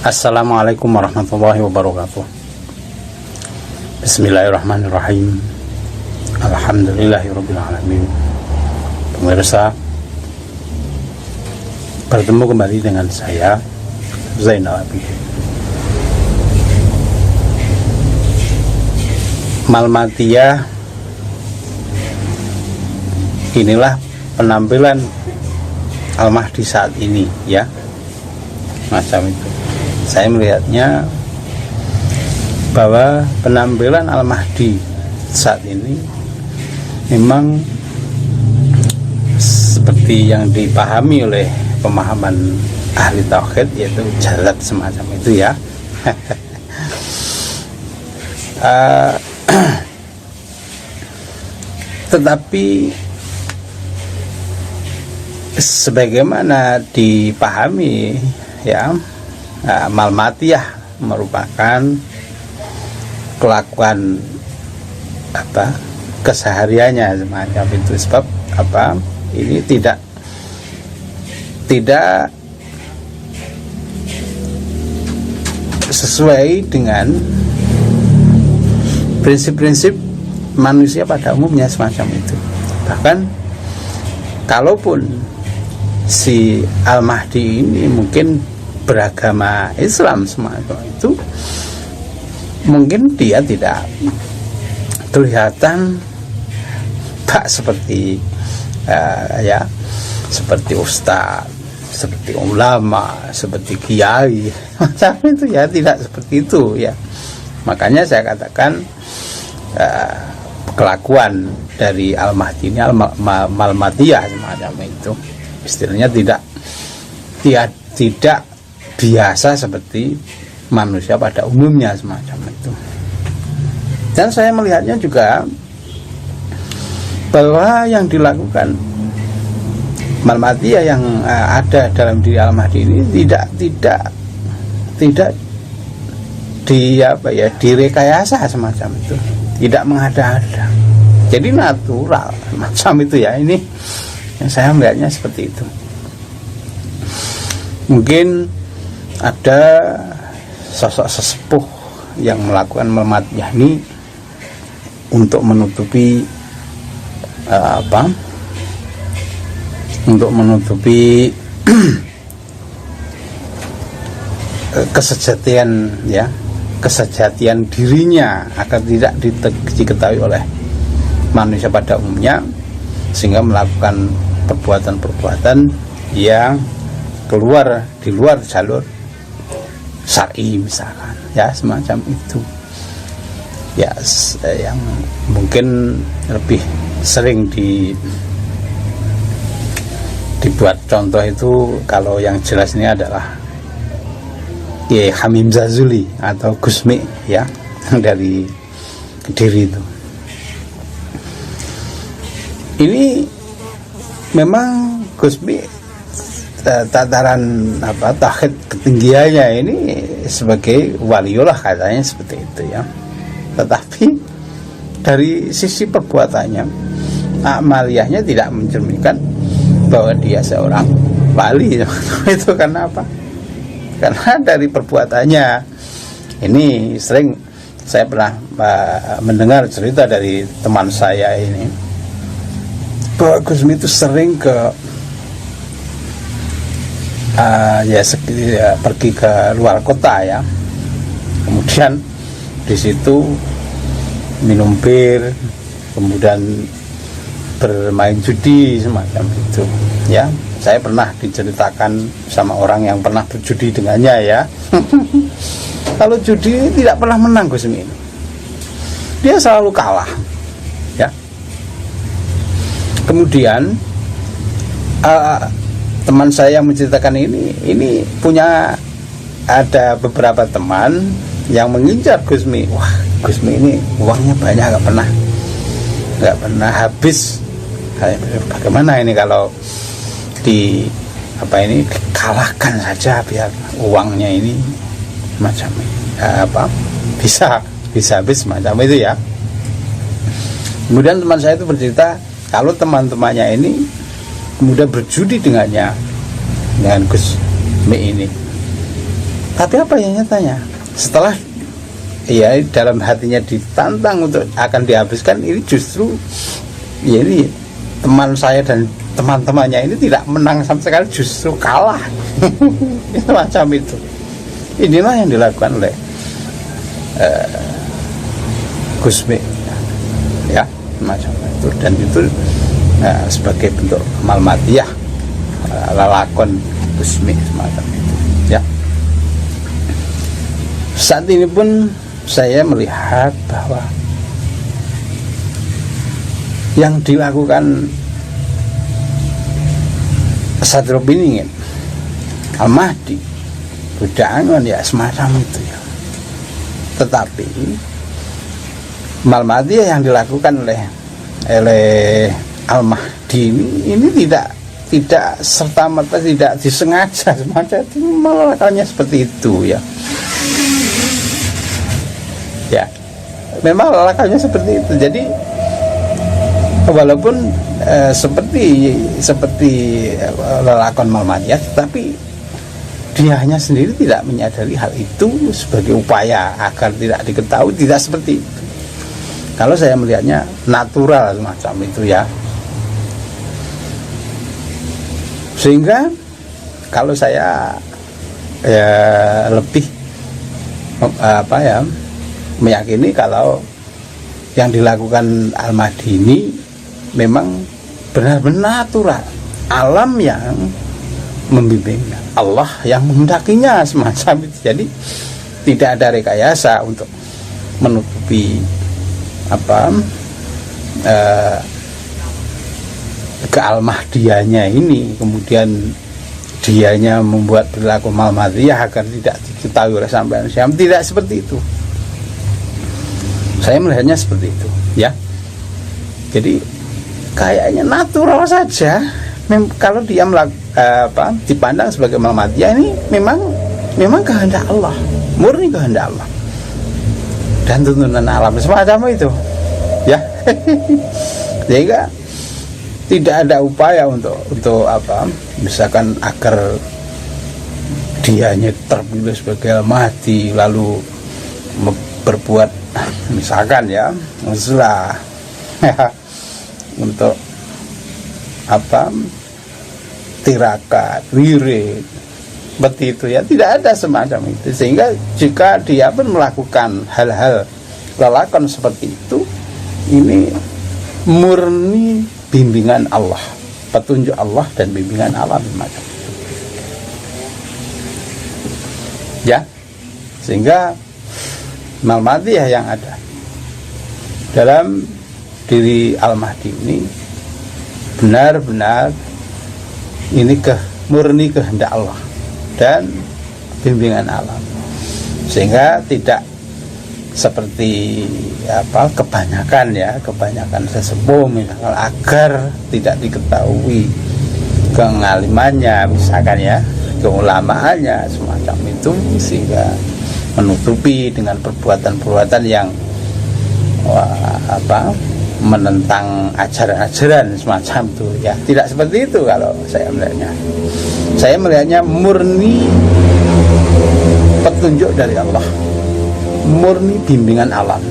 Assalamualaikum warahmatullahi wabarakatuh. Bismillahirrahmanirrahim. Alhamdulillahirabbil alamin. Pemirsa, bertemu kembali dengan saya Zainal Abidin. Malmatiyah, inilah penampilan Al-Mahdi saat ini, ya, macam itu. Saya melihatnya bahwa penampilan Al-Mahdi saat ini memang seperti yang dipahami oleh pemahaman ahli tauhid, yaitu jalat semacam itu, ya. Tetapi sebagaimana dipahami, ya, Malmatiyah merupakan kelakuan kesehariannya semacam itu. Sebab ini tidak sesuai dengan prinsip-prinsip manusia pada umumnya semacam itu. Bahkan kalaupun si Al-Mahdi ini mungkin beragama Islam semacam itu, mungkin dia tidak kelihatan tak seperti seperti ustaz, seperti ulama, seperti kiai macam itu, ya, tidak seperti itu, ya. Makanya saya katakan kelakuan dari Al-Mahdi ini Malmatiyah semacam itu, istilahnya tidak biasa seperti manusia pada umumnya semacam itu. Dan saya melihatnya juga bahwa yang dilakukan Malmatiyah yang ada dalam diri Al-Mahdi ini tidak direkayasa semacam itu, tidak mengada-ada, jadi natural macam itu, ya. Ini yang saya melihatnya seperti itu. Mungkin ada sosok sesepuh yang melakukan Malmatiyah ini untuk menutupi kesejatian dirinya agar tidak diketahui oleh manusia pada umumnya, sehingga melakukan perbuatan-perbuatan yang di luar jalur syar'i misalkan, ya, semacam itu, ya. Yang mungkin lebih sering dibuat contoh itu, kalau yang jelas ini adalah Kiai Hamim Zazuli atau Gusmi, ya, dari Kediri itu. Ini memang Gusmi tataran tauhid ketinggiannya ini sebagai waliullah katanya seperti itu, ya. Tetapi dari sisi perbuatannya, amaliyahnya tidak mencerminkan bahwa dia seorang wali. Itu karena apa? Karena dari perbuatannya ini sering saya pernah mendengar cerita dari teman saya ini, bahwa Gusmi itu sering pergi ke luar kota, ya, kemudian di situ minum bir, kemudian bermain judi semacam itu, ya. Saya pernah diceritakan sama orang yang pernah berjudi dengannya, ya. Kalau judi tidak pernah menang Gusmi ini, dia selalu kalah, ya. Kemudian teman saya yang menceritakan ini punya ada beberapa teman yang mengincar Gusmi. Wah, Gusmi ini uangnya banyak, nggak pernah habis. Bagaimana ini kalau dikalahkan saja biar uangnya ini macam bisa habis macam itu, ya. Kemudian teman saya itu bercerita kalau teman-temannya ini kemudian berjudi dengan Gus Mi ini, Tapi apa yang nyatanya? Setelah ya dalam hatinya ditantang untuk akan dihabiskan, ini justru ya ini teman saya dan teman-temannya ini tidak menang sama sekali, justru kalah. Macam itu. Inilah yang dilakukan oleh Gusmi, ya, macam itu. Dan itu sebagai bentuk amal madiyah, lalakon Gusmi semacam itu, ya. Saat ini pun saya melihat bahwa yang dilakukan Sadruddin Al-Mahdi, Buddha Angon, ya semacam itu, ya. Tetapi Al-Mahdi yang dilakukan oleh Al-Mahdi ini tidak serta-merta, tidak disengaja semacam itu, melakukannya seperti itu, ya. Ya, memang lakukannya seperti itu. Jadi walaupun seperti lelakon Malmadiyah, tapi dia hanya sendiri tidak menyadari hal itu sebagai upaya agar tidak diketahui, tidak seperti itu. Kalau saya melihatnya natural semacam itu, ya. Sehingga kalau saya lebih meyakini kalau yang dilakukan Al-Mahdi ini memang benar-benar natural, alam yang membimbingnya, Allah yang menghendakinya semacam itu. Jadi tidak ada rekayasa untuk menutupi ke-Al-Mahdiyannya ini, kemudian dianya membuat perilaku Malmadiyah agar tidak diketahui oleh sampean Syam. Tidak seperti itu. Saya melihatnya seperti itu, ya. Jadi kayaknya natural saja. Kalau dia dipandang sebagai Malmadiyah ini memang kehendak Allah, murni kehendak Allah dan tuntunan alam semacam itu, ya. Sehingga tidak ada upaya untuk misalkan agar dianya terpilih sebagai Al-Mahdi lalu berbuat misalkan, ya, muslah untuk tirakat, wirid seperti itu, ya. Tidak ada semacam itu. Sehingga jika dia pun melakukan hal-hal lelakon seperti itu, ini murni bimbingan Allah, petunjuk Allah dan bimbingan alam semacam itu, ya. Sehingga Malmadiyah yang ada dalam diri Al-Mahdi ini benar-benar ini murni kehendak Allah dan bimbingan alam, sehingga tidak seperti kebanyakan sesepuh misalkan agar tidak diketahui kengalimannya, misalkan, ya, keulamaannya semacam itu, sehingga menutupi dengan perbuatan-perbuatan yang menentang ajaran-ajaran semacam itu, ya. Tidak seperti itu kalau saya melihatnya. Saya melihatnya murni petunjuk dari Allah, murni bimbingan alam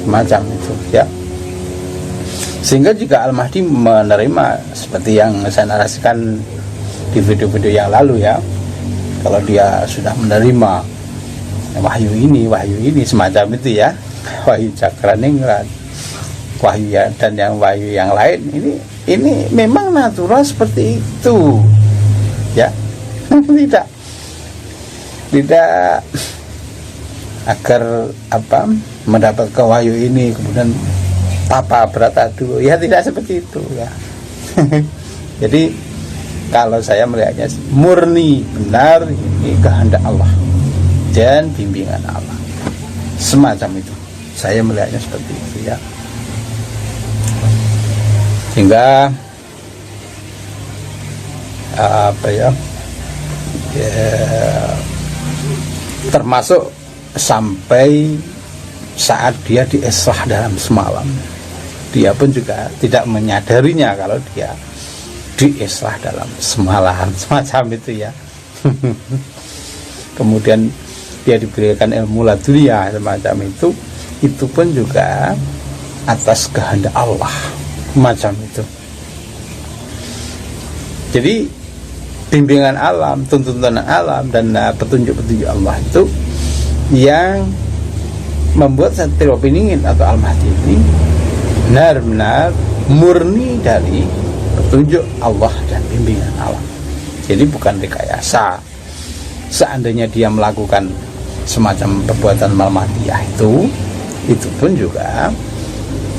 macam itu, ya. Sehingga jika Al-Mahdi menerima seperti yang saya narasikan di video-video yang lalu, ya, kalau dia sudah menerima wahyu ini semacam itu, ya, wahyu Cakraningrat, wahyu dan yang wahyu yang lain, ini memang natural seperti itu, ya. tidak agar mendapat wahyu ini kemudian tapa berata dulu, ya, tidak seperti itu, ya. Jadi kalau saya melihatnya murni benar ini kehendak Allah dan bimbingan Allah semacam itu. Saya melihatnya seperti itu, ya. Sehingga termasuk sampai saat dia dieslah dalam semalam, dia pun juga tidak menyadarinya kalau dia dieslah dalam semalam semacam itu, ya. Kemudian dia diberikan ilmu ladunia semacam itu pun juga atas kehendak Allah macam itu. Jadi bimbingan alam, tuntunan alam dan petunjuk-petunjuk Allah itu yang membuat Satrio Piningin atau Al-Mahdi ini benar-benar murni dari petunjuk Allah dan bimbingan alam. Jadi bukan rekayasa. Seandainya dia melakukan semacam perbuatan malmadiyah itu pun juga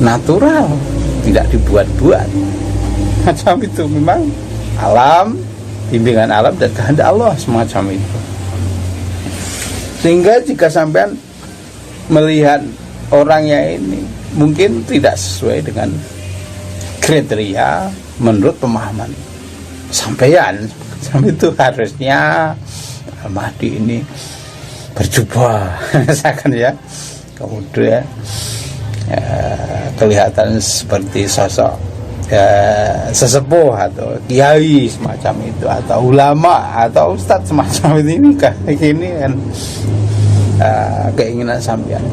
natural, tidak dibuat-buat. Macam itu memang alam, bimbingan alam dan kehendak Allah semacam itu. Sehingga jika sampean melihat orangnya ini mungkin tidak sesuai dengan kriteria menurut pemahaman sampean, itu harusnya Al-Mahdi ini berjubah misalkan ya, kemudian kelihatan seperti sosok sesepuh atau kiai semacam itu, atau ulama atau ustadz semacam ini kayak gini kan keinginan sampean.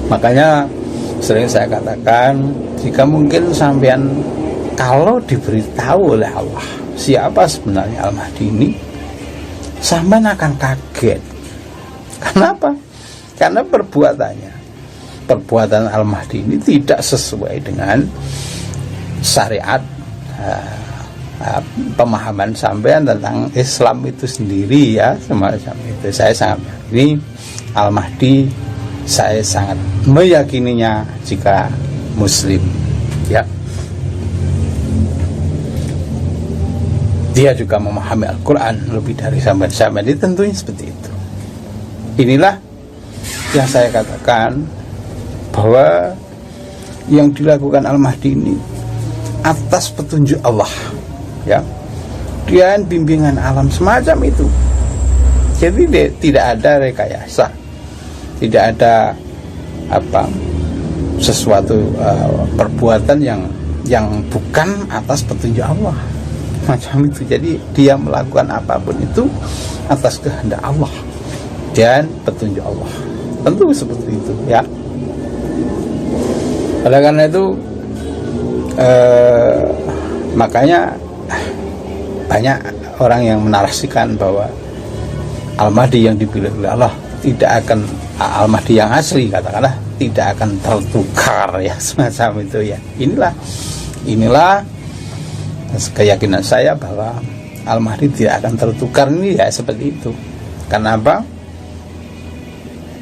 Makanya sering saya katakan, jika mungkin sampean kalau diberitahu oleh Allah siapa sebenarnya Al-Mahdi ini, sampean akan kaget. Kenapa? Karena perbuatan Al-Mahdi ini tidak sesuai dengan syariat, pemahaman sampean tentang Islam itu sendiri ya, semacam itu. Saya sangat ini Al-Mahdi, saya sangat meyakininya jika Muslim ya. Dia juga memahami Al-Quran lebih dari sampean-sampean, ini tentunya seperti itu. Inilah yang saya katakan, bahwa yang dilakukan Al-Mahdi ini atas petunjuk Allah ya, dan bimbingan alam semacam itu. Jadi tidak ada rekayasa, tidak ada sesuatu perbuatan yang bukan atas petunjuk Allah macam itu. Jadi dia melakukan apapun itu atas kehendak Allah dan petunjuk Allah, tentu seperti itu ya. Oleh karena itu makanya banyak orang yang menarasikan bahwa Al-Mahdi yang dipilih oleh Allah tidak akan, Al-Mahdi yang asli katakanlah, tidak akan tertukar ya, semacam itu ya. Inilah keyakinan saya bahwa Al-Mahdi tidak akan tertukar ini ya, seperti itu. Karena apa?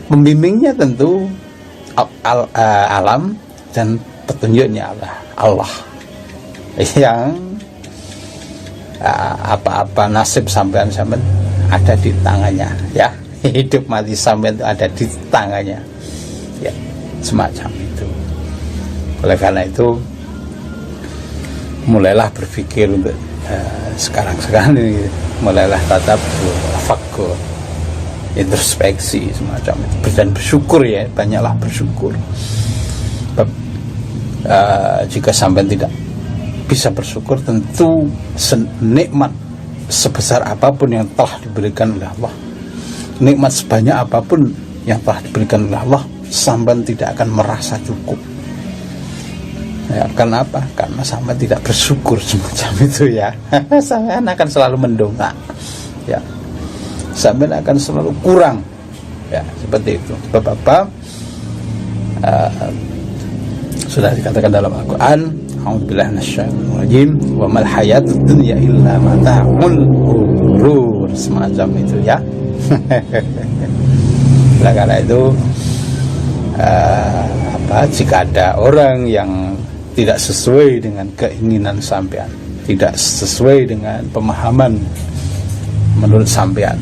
Pembimbingnya tentu alam dan petunjuknya Allah yang apa-apa nasib sampean ada di tangannya ya, hidup mati sampean itu ada di tangannya ya, semacam itu. Oleh karena itu mulailah berpikir untuk sekarang ini, mulailah tafakur, introspeksi semacam itu, dan bersyukur ya, banyaklah bersyukur. Jika sampai tidak bisa bersyukur, tentu nikmat sebesar apapun yang telah diberikan oleh Allah, nikmat sebanyak apapun yang telah diberikan oleh Allah, sampai tidak akan merasa cukup ya. Karena apa? Karena sampai tidak bersyukur semacam itu ya. Sampai akan selalu mendongak ya, sampai akan selalu kurang ya, seperti itu. Sebab apa? Sudah dikatakan dalam Al-Quran, a'udzubillahi minasyaitonir rajim, wa mal hayatud dunya illa mata'ul ghurur, semacam itu ya. Nah, karena itu jika ada orang yang tidak sesuai dengan keinginan sampean, tidak sesuai dengan pemahaman menurut sampean,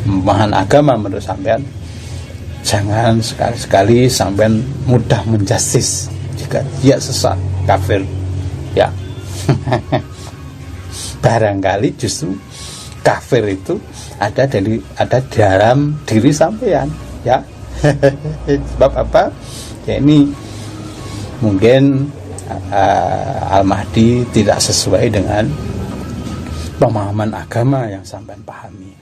pemahaman agama menurut sampean, jangan sekali-sekali sampean mudah menjustis jika dia sesat, kafir ya. Barangkali justru kafir itu ada dalam diri sampean ya. Sebab apa ya, ini mungkin Al-Mahdi tidak sesuai dengan pemahaman agama yang sampean pahami.